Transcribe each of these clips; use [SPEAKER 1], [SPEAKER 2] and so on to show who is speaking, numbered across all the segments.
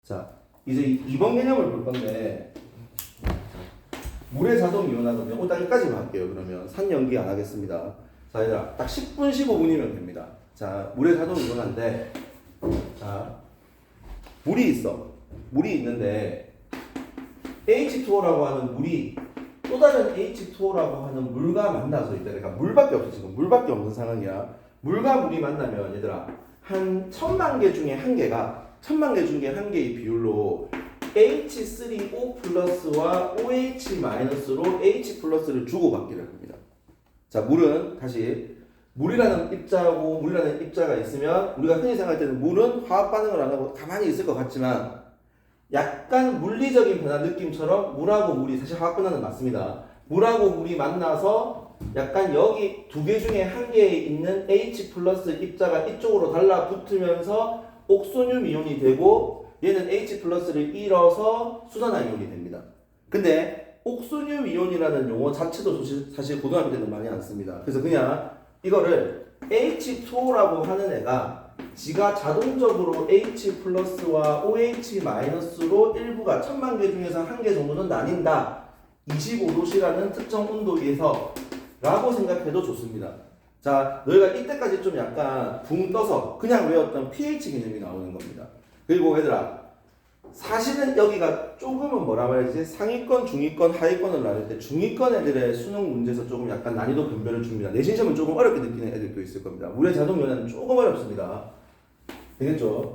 [SPEAKER 1] 자, 이제 2번 개념을 볼 건데 물의 자동 이온화거든요. 딱 여기까지만 할게요. 그러면 산연기 안 하겠습니다. 자, 얘들아, 딱 10분, 15분이면 됩니다. 자, 물의 자동 이온화인데, 자, 물이 있어. 물이 있는데, H2O라고 하는 물이 또 다른 H2O라고 하는 물과 만나서 있다. 그러니까 물밖에 없어, 지금. 물밖에 없는 상황이야. 물과 물이 만나면, 얘들아, 한 1000만 개 중에 한 개가, 1000만 개 중에 한 개의 비율로 H3O 플러스와 OH 마이너스로 H 플러스를 주고받기를 합니다. 자, 물은 다시 물이라는 입자하고 물이라는 입자가 있으면 우리가 흔히 생각할 때는 물은 화학 반응을 안 하고 가만히 있을 것 같지만 약간 물리적인 변화 느낌처럼 물하고 물이 사실 화학 반응은 맞습니다. 물하고 물이 만나서 약간 여기 두 개 중에 한 개에 있는 H 플러스 입자가 이쪽으로 달라붙으면서 옥소늄 이온이 되고 얘는 H 플러스를 잃어서 수산화 이온이 됩니다. 근데 옥소늄 이온이라는 용어 자체도 사실 고등학교 때는 많이 안 씁니다. 그래서 그냥 이거를 H2O라고 하는 애가 지가 자동적으로 H 플러스와 OH 마이너스로 일부가 1000만 개 중에서 한 개 정도는 나뉜다. 25도씨라는 특정 온도에서 라고 생각해도 좋습니다. 자, 너희가 이때까지 좀 약간 붕 떠서 그냥 외웠던 pH 개념이 나오는 겁니다. 그리고 얘들아, 사실은 여기가 조금은 뭐라 말해야지 상위권, 중위권, 하위권을 나눌 때 중위권 애들의 수능 문제에서 조금 약간 난이도 변별을 줍니다. 내신 시험은 조금 어렵게 느끼는 애들도 있을 겁니다. 물의 자동 연화는 조금 어렵습니다. 되겠죠?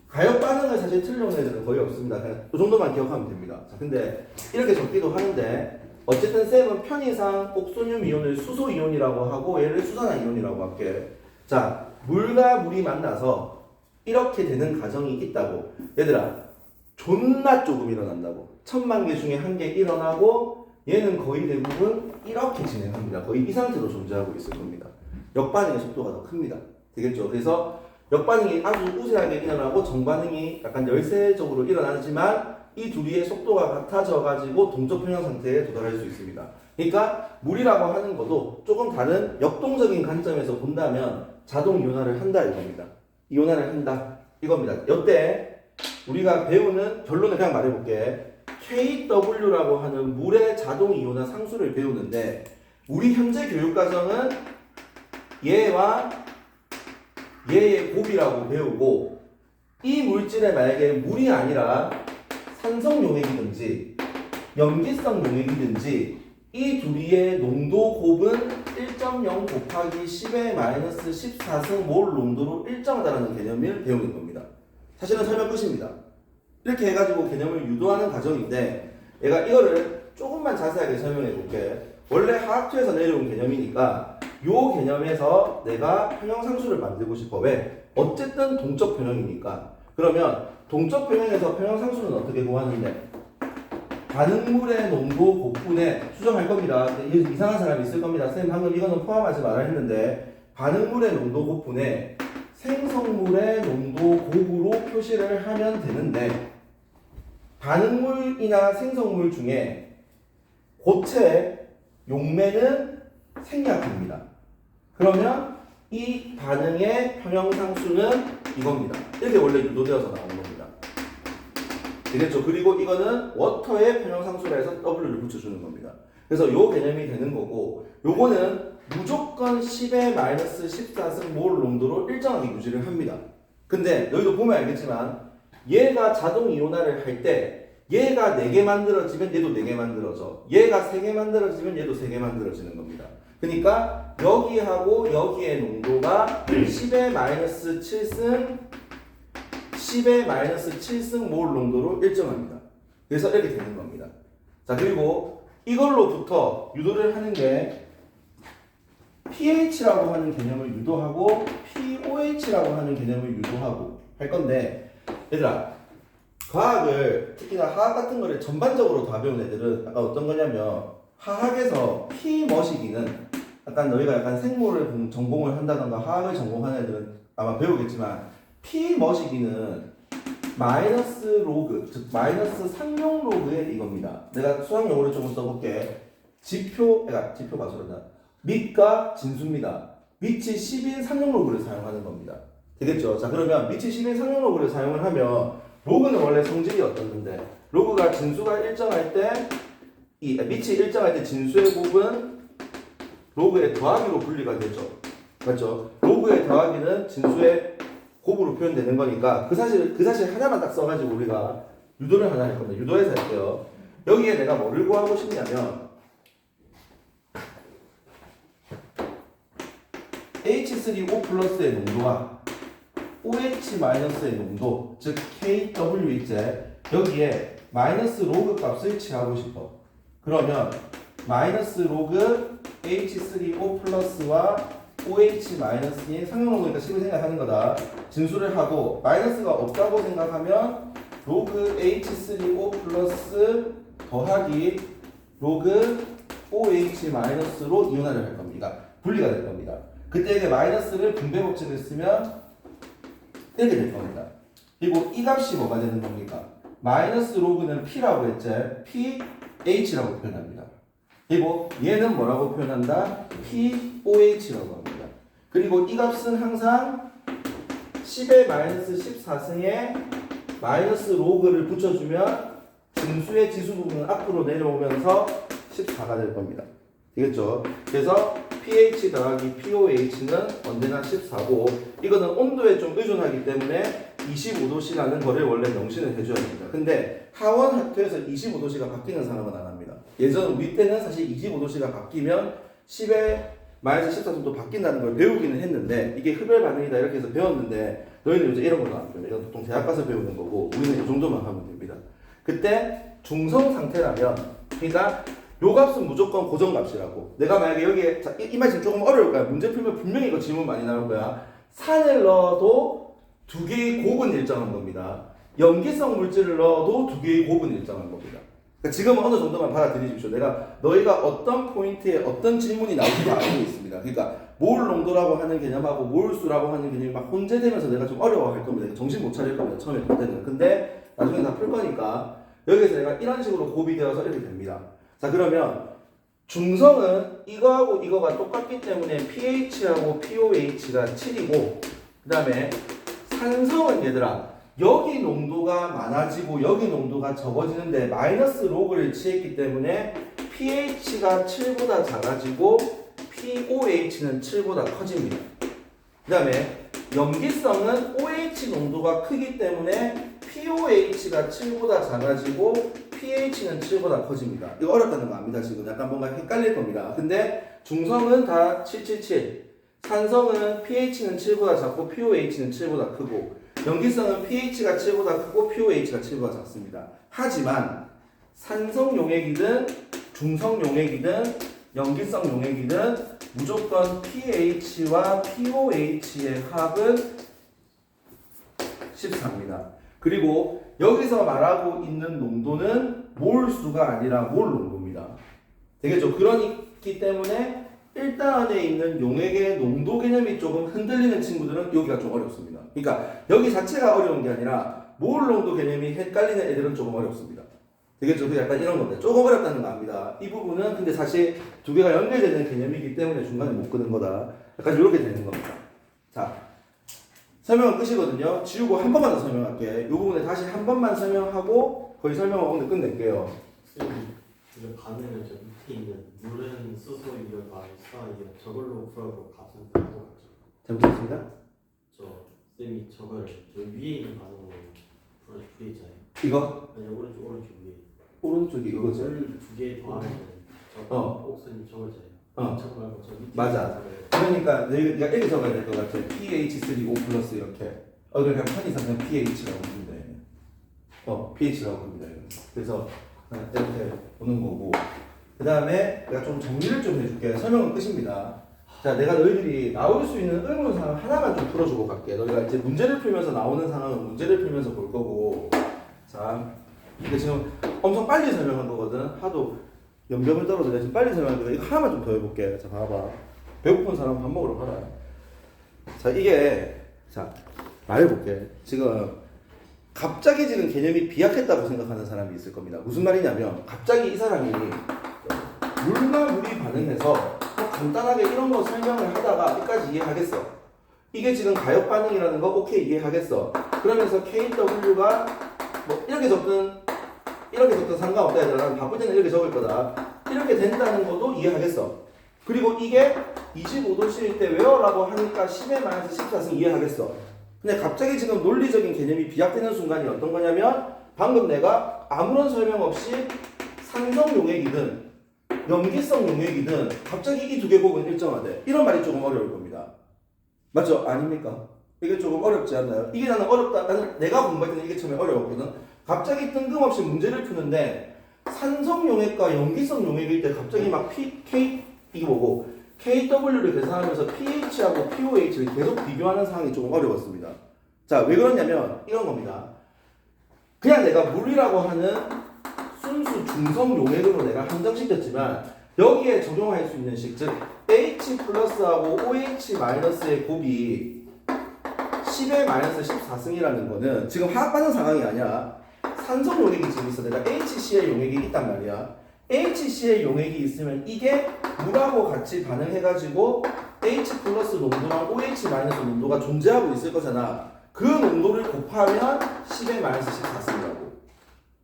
[SPEAKER 1] 가역 반응을 사실 틀려온 애들은 거의 없습니다. 그냥 이 정도만 기억하면 됩니다. 자, 근데 이렇게 적기도 하는데 어쨌든 쌤은 편의상 옥소늄 이온을 수소 이온이라고 하고 얘를 수산화 이온이라고 할게. 자, 물과 물이 만나서 이렇게 되는 가정이 있다고. 얘들아, 존나 조금 일어난다고. 1000만 개 중에 한 개 일어나고 얘는 거의 대부분 이렇게 진행합니다. 거의 이 상태로 존재하고 있을 겁니다. 역반응의 속도가 더 큽니다. 되겠죠? 그래서 역반응이 아주 우세하게 일어나고 정반응이 약간 열세적으로 일어나지만 이 둘이의 속도가 같아져 가지고 동적 평형 상태에 도달할 수 있습니다. 그러니까 물이라고 하는 것도 조금 다른 역동적인 관점에서 본다면 자동 이온화를 한다 이겁니다. 이온화를 한다 이겁니다. 이때 우리가 배우는 결론을 그냥 말해볼게. KW라고 하는 물의 자동 이온화 상수를 배우는데 우리 현재 교육과정은 얘와 얘의 곱이라고 배우고 이 물질의 만약에 물이 아니라 산성 용액이든지 염기성 용액이든지 이 둘이의 농도 곱은 1.0 곱하기 10의 마이너스 14승 몰 농도로 일정하다는 개념을 배우는 겁니다. 사실은 설명 끝입니다. 이렇게 해가지고 개념을 유도하는 과정인데 얘가 이거를 조금만 자세하게 설명해 볼게. 원래 화학투에서 내려온 개념이니까 요 개념에서 내가 평형상수를 만들고 싶어. 왜? 어쨌든 동적 평형이니까. 그러면 동적 평형에서 평형상수는 어떻게 구하는데? 반응물의 농도 곱분에 수정할 겁니다. 이상한 사람이 있을 겁니다. 쌤 방금 이거는 포함하지 말아 했는데 반응물의 농도 곱분에 생성물의 농도 곱으로 표시를 하면 되는데 반응물이나 생성물 중에 고체 용매는 생략합니다. 그러면 이 반응의 평형상수는 이겁니다. 이렇게 원래 유도되어서 나오는 겁니다. 되겠죠? 그리고 이거는 워터의 평형상수라 해서 W를 붙여주는 겁니다. 그래서 요 개념이 되는 거고 요거는 무조건 10의 마이너스 14승 몰 농도로 일정하게 유지를 합니다. 근데 너희도 보면 알겠지만 얘가 자동 이온화를 할 때 얘가 4개 만들어지면 얘도 4개 만들어져. 얘가 3개 만들어지면 얘도 3개 만들어지는 겁니다. 그러니까 여기하고 여기의 농도가 10의 마이너스 7승 10의 마이너스 7승 몰 농도로 일정합니다. 그래서 이렇게 되는 겁니다. 자, 그리고 이걸로부터 유도를 하는 게 pH라고 하는 개념을 유도하고 pOH라고 하는 개념을 유도하고 할 건데 얘들아 과학을 특히나 화학 같은 거를 전반적으로 다 배운 애들은 약간 어떤 거냐면 화학에서 피 머시기는 약간 너희가 약간 생물을 전공을 한다던가 화학을 전공하는 애들은 아마 배우겠지만 피 머시기는 마이너스 로그 즉 마이너스 상용 로그의 이겁니다. 내가 수학 용어를 조금 써볼게. 지표가 소리다. 밑과 진수입니다. 밑이 10인 상용 로그를 사용하는 겁니다. 되겠죠? 자, 그러면 밑이 10인 상용 로그를 사용을 하면 로그는 원래 성질이 어떻는데 로그가 진수가 일정할 때 이 밑이 일정할 때 진수의 곱은 로그의 더하기로 분리가 되죠. 맞죠? 로그의 더하기는 진수의 곱으로 표현되는 거니까 그 사실 하나만 딱 써가지고 우리가 유도를 하나 할 겁니다. 유도해서 할게요. 여기에 내가 뭐를 구하고 싶냐면 H3O 플러스의 농도와 OH-의 농도, 즉 KW이제 여기에 마이너스 로그 값을 취하고 싶어. 그러면 마이너스 로그 H3O 플러스와 OH-인 상용로그니까 식을 생각하는 거다. 진수를 하고 마이너스가 없다고 생각하면 로그 H3O 플러스 더하기 로그 OH-로 이온화를 할 겁니다. 분리가 될 겁니다. 그때 이게 마이너스를 분배 법칙을 쓰면 이렇게 될 겁니다. 그리고 이 값이 뭐가 되는 겁니까? 마이너스 로그는 P라고 했죠. PH라고 표현합니다. 그리고 얘는 뭐라고 표현한다? POH라고 합니다. 그리고 이 값은 항상 10의 마이너스 14승에 마이너스 로그를 붙여주면 진수의 지수 부분은 앞으로 내려오면서 14가 될 겁니다. 되겠죠? 그래서 pH 더하기 POH는 언제나 14고 이거는 온도에 좀 의존하기 때문에 25도씨라는 거를 원래 명시를 해줘야 됩니다. 근데 하원 학교에서 25도씨가 바뀌는 상황은 안 합니다. 예전 우리 때는 사실 25도씨가 바뀌면 10에 마이너스 14도도 바뀐다는 걸 배우기는 했는데 이게 흡열 반응이다 이렇게 해서 배웠는데 너희는 이제 이런 거는 안 배워요. 이건 보통 대학 가서 배우는 거고 우리는 이 정도만 하면 됩니다. 그때 중성 상태라면 그러니까 요 값은 무조건 고정값이라고. 내가 만약에 여기에 이 말이 지금 조금 어려울 거야. 문제 풀면 분명히 이거 질문 많이 나올 거야. 산을 넣어도 두 개의 곱은 일정한 겁니다. 염기성 물질을 넣어도 두 개의 곱은 일정한 겁니다. 그러니까 지금은 어느 정도만 받아들이십시오. 내가 너희가 어떤 포인트에 어떤 질문이 나올지 알고 있습니다. 그러니까 몰 농도라고 하는 개념하고 몰수라고 하는 개념이 막 혼재되면서 내가 좀 어려워할 겁니다. 정신 못 차릴 겁니다. 처음에 볼 때는. 근데 나중에 다 풀 거니까 여기서 내가 이런 식으로 곱이 되어서 이렇게 됩니다. 자 그러면 중성은 이거하고 이거가 똑같기 때문에 pH하고 POH가 7이고 그 다음에 산성은 얘들아 여기 농도가 많아지고 여기 농도가 적어지는데 마이너스 로그를 취했기 때문에 pH가 7보다 작아지고 POH는 7보다 커집니다. 그 다음에 염기성은 OH 농도가 크기 때문에 POH가 7보다 작아지고 pH는 7보다 커집니다. 이거 어렵다는 거 압니다. 지금 약간 뭔가 헷갈릴 겁니다. 근데 중성은 다 777, 산성은 pH는 7보다 작고 POH는 7보다 크고 염기성은 pH가 7보다 크고 POH가 7보다 작습니다. 하지만 산성 용액이든 중성 용액이든 염기성 용액이든 무조건 pH와 POH의 합은 14입니다. 그리고 여기서 말하고 있는 농도는 몰수가 아니라 몰 농도입니다. 되겠죠? 그렇기 때문에 1단원에 있는 용액의 농도 개념이 조금 흔들리는 친구들은 여기가 좀 어렵습니다. 그러니까 여기 자체가 어려운 게 아니라 몰 농도 개념이 헷갈리는 애들은 조금 어렵습니다. 되겠죠? 약간 이런 건데 조금 어렵다는 거 압니다. 이 부분은 근데 사실 두 개가 연결되는 개념이기 때문에 중간에 못 끄는 거다. 약간 이렇게 되는 겁니다. 자. 설명은 끝이거든요. 지우고 한 번만 더 설명할게. 이 부분에 다시 한 번만 설명하고 거의 설명하고 오늘 끝낼게요.
[SPEAKER 2] 이제 반응을 저 밑에 있는 물은 수소 이열과 수화이열 저걸로 풀어도 값은 똑같죠.
[SPEAKER 1] 잘못했습니다.
[SPEAKER 2] 저 쌤이 저걸 저 위에 있는 반응으로 풀어주잖아요.
[SPEAKER 1] 이거?
[SPEAKER 2] 아니 오른쪽 위에.
[SPEAKER 1] 오른쪽이 이거죠?
[SPEAKER 2] 두개 더하면 저 옥선이 저걸잖아요. 저거 말고 저 밑에.
[SPEAKER 1] 맞아. 그러니까 내가 이렇게 적어야 될 것 같아. pH3O 플러스 이렇게. 그러니까 편의상 그냥 pH라고 부른다. pH라고 부릅니다. 그래서 이렇게 보는 거고. 그 다음에 내가 좀 정리를 좀 해줄게. 설명은 끝입니다. 자, 내가 너희들이 나올 수 있는 의문 사항 하나만 좀 풀어주고 갈게. 너희가 이제 문제를 풀면서 나오는 상황은 문제를 풀면서 볼 거고. 자, 근데 지금 엄청 빨리 설명한 거거든. 하도 연병을 떨어져. 내가 지금 빨리 설명한 거니까 이거 하나만 좀 더 해볼게. 자, 봐봐. 배고픈 사람 밥 먹으러 가라. 자, 이게, 자, 말해볼게. 지금, 갑자기 지금 개념이 비약했다고 생각하는 사람이 있을 겁니다. 무슨 말이냐면, 갑자기 이 사람이 물과 물이 반응해서 간단하게 이런 거 설명을 하다가 여기까지 이해하겠어. 이게 지금 가역 반응이라는 거 오케이 이해하겠어. 그러면서 KW가 뭐 이렇게 적든 상관없다 얘들아. 난 바쁠 때는 이렇게 적을 거다. 이렇게 된다는 것도 이해하겠어. 그리고 이게 25도씨일 때 왜요라고 하니까 10의 마이너스 14승 이해하겠어. 근데 갑자기 지금 논리적인 개념이 비약되는 순간이 어떤 거냐면 방금 내가 아무런 설명 없이 산성 용액이든 염기성 용액이든 갑자기 이 두 개 곱은 일정하대. 이런 말이 조금 어려울 겁니다. 맞죠? 아닙니까? 이게 조금 어렵지 않나요? 이게 나는 어렵다. 나는 내가 공부할 때는 이게 처음에 어려웠거든. 갑자기 뜬금없이 문제를 푸는데 산성 용액과 염기성 용액일 때 갑자기 막 K 이게 뭐고 KW를 계산하면서 pH하고 pOH를 계속 비교하는 상황이 조금 어려웠습니다. 자, 왜 그러냐면 이런 겁니다. 그냥 내가 물이라고 하는 순수 중성 용액으로 내가 한정시켰지만 여기에 적용할 수 있는 식, 즉 H 플러스하고 OH 마이너스의 곱이 10의 마이너스 14승이라는 거는 지금 화합하는 상황이 아니야. 산성 용액이 지금 있어. 내가 HCl 용액이 있단 말이야. HCl 용액이 있으면 이게 물하고 같이 반응해가지고 H 플러스 농도랑 OH 마이너스 농도가 존재하고 있을 거잖아. 그 농도를 곱하면 10의 마이너스 14승이라고.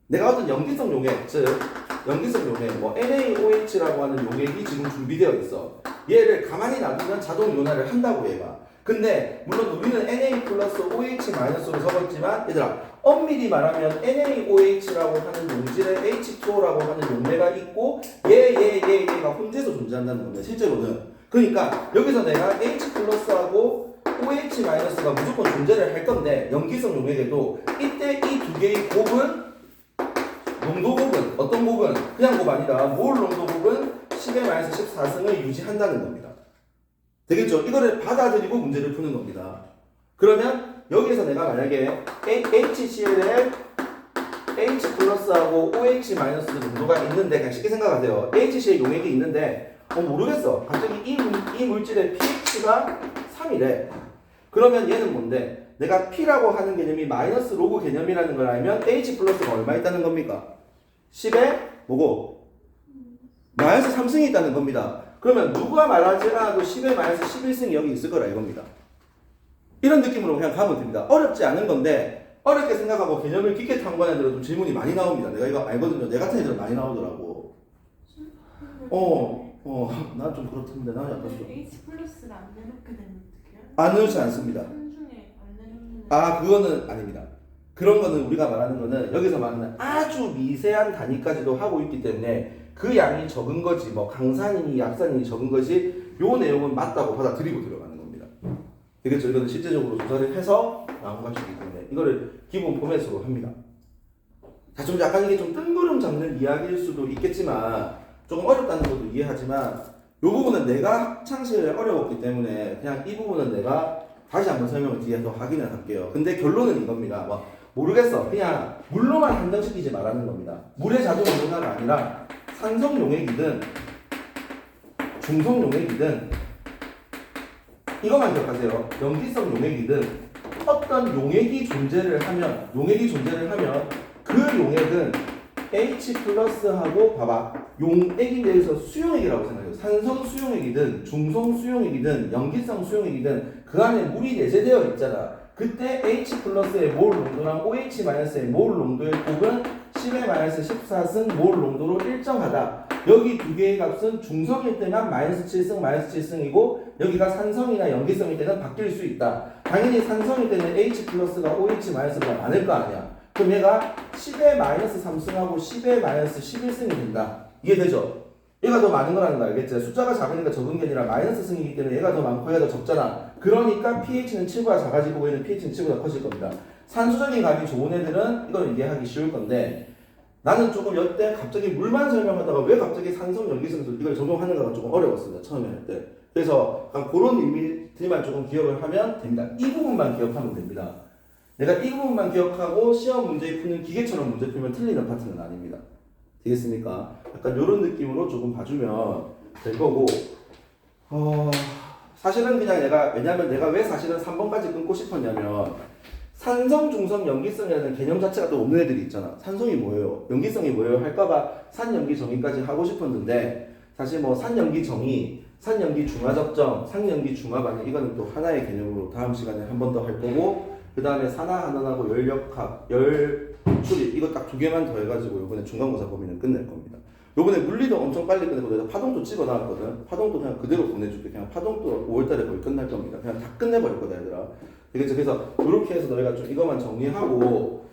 [SPEAKER 1] 내가 어떤 염기성 용액, 즉 염기성 용액, 뭐 NaOH라고 하는 용액이 지금 준비되어 있어. 얘를 가만히 놔두면 자동 이온화를 한다고 얘가. 근데 물론 우리는 Na 플러스 OH 마이너스로 적었지만 얘들아 엄밀히 말하면 NaOH라고 하는 용질에 H2O라고 하는 용매가 있고 얘가 혼재해서 존재한다는 겁니다. 실제로는. 그러니까 여기서 내가 H 플러스하고 OH 마이너스가 무조건 존재를 할 건데 염기성 용액에도 이때 이 두 개의 곱은 농도 곱은 어떤 곱은 그냥 곱 아니다. 몰 농도 곱은 10의 마이너스 14승을 유지한다는 겁니다. 되겠죠? 이거를 받아들이고 문제를 푸는 겁니다. 그러면 여기에서 내가 만약에 HCl에 H 플러스하고 OH 마이너스 농도가 있는데 그냥 쉽게 생각하세요. HCl 용액이 있는데 모르겠어. 갑자기 이 물질의 pH가 3이래. 그러면 얘는 뭔데? 내가 P라고 하는 개념이 마이너스 로그 개념이라는 걸 알면 H 플러스가 얼마 있다는 겁니까? 10에 뭐고? 마이너스 3승이 있다는 겁니다. 그러면 누가 말하지 않아도 10의 마이너스 11승이 여기 있을 거라 이겁니다. 이런 느낌으로 그냥 가면 됩니다. 어렵지 않은 건데 어렵게 생각하고 개념을 깊게 탐구하는 애들은 좀 질문이 많이 나옵니다. 내가 이거 알거든요. 내 같은 애들은 많이 나오더라고. 난 좀 그렇던데 난 약간 좀
[SPEAKER 3] H 플러스를 안 내놓게 되면 어떡해요?
[SPEAKER 1] 안 넣지 않습니다.
[SPEAKER 3] 한중에 안 내놓는
[SPEAKER 1] 그거는 아닙니다. 그런 거는 우리가 말하는 거는 여기서 말하는 아주 미세한 단위까지도 하고 있기 때문에 그 양이 적은 거지 뭐 강산이니 약산이니 적은 거지 요 내용은 맞다고 받아들이고 들어가는 겁니다. 되겠죠? 이거는 실제적으로 조사를 해서 나온 것이기 때문에 이거를 기본 포맷으로 합니다. 자, 좀 약간 이게 좀 뜬구름 잡는 이야기일 수도 있겠지만 조금 어렵다는 것도 이해하지만 요 부분은 내가 학창시절에 어려웠기 때문에 그냥 이 부분은 내가 다시 한번 설명을 뒤에서 확인을 할게요. 근데 결론은 이겁니다. 모르겠어. 그냥 물로만 한정시키지 말라는 겁니다. 물의 자동 이온화가 아니라 산성 용액이든 중성 용액이든 이것만 기억하세요. 염기성 용액이든 어떤 용액이 존재를 하면 그 용액은 H 플러스하고 봐봐 용액에 대해서 수용액이라고 생각해요. 산성 수용액이든 중성 수용액이든 염기성 수용액이든 그 안에 물이 내재되어 있잖아. 그때 H 플러스의 몰 농도랑 OH 마이너스의 몰 농도의 곱은 10의 마이너스 14승 몰 농도로 일정하다. 여기 두 개의 값은 중성일 때만 마이너스 7승 마이너스 7승이고 여기가 산성이나 염기성일 때는 바뀔 수 있다. 당연히 산성일 때는 H 플러스가 OH 마이너스가 많을 거 아니야. 그럼 얘가 10의 마이너스 3승하고 10의 마이너스 11승이 된다. 이해되죠? 얘가 더 많은 거라는 거 알겠지? 숫자가 작으니까 적은 게 아니라 마이너스 승이기 때문에 얘가 더 많고 얘가 더 적잖아. 그러니까 pH는 7보다 작아지고 얘는 pH는 7보다 커질 겁니다. 산수적인 값이 좋은 애들은 이걸 이해하기 쉬울 건데 나는 조금 여태 갑자기 물만 설명하다가 왜 갑자기 산성 염기성에서 이걸 적용하는가가 조금 어려웠습니다. 처음에 할 때. 그래서 그런 의미들만 조금 기억을 하면 됩니다. 이 부분만 기억하면 됩니다. 내가 이 부분만 기억하고 시험 문제 푸는 기계처럼 문제 풀면 틀리는 파트는 아닙니다. 되겠습니까? 약간 이런 느낌으로 조금 봐주면 될 거고 사실은 그냥 왜냐면 내가 왜 사실은 3번까지 끊고 싶었냐면 산성, 중성, 염기성이라는 개념 자체가 또 없는 애들이 있잖아. 산성이 뭐예요? 염기성이 뭐예요? 할까봐 산염기 정의까지 하고 싶었는데 사실 뭐 산염기 정의, 산염기 중화접정, 상염기 중화반응 이거는 또 하나의 개념으로 다음 시간에 한 번 더 할 거고 그 다음에 산화한원하고 열역학, 추리 이거 딱 두 개만 더 해가지고 요번에 중간고사 범위는 끝낼 겁니다. 요번에 물리도 엄청 빨리 끝내고 내가 파동도 집어넣었거든. 파동도 그냥 그대로 보내줄게. 그냥 파동도 5월달에 거의 끝날 겁니다. 그냥 다 끝내버릴 거다 얘들아. 그래서 이렇게 해서 너희가 좀 이것만 정리하고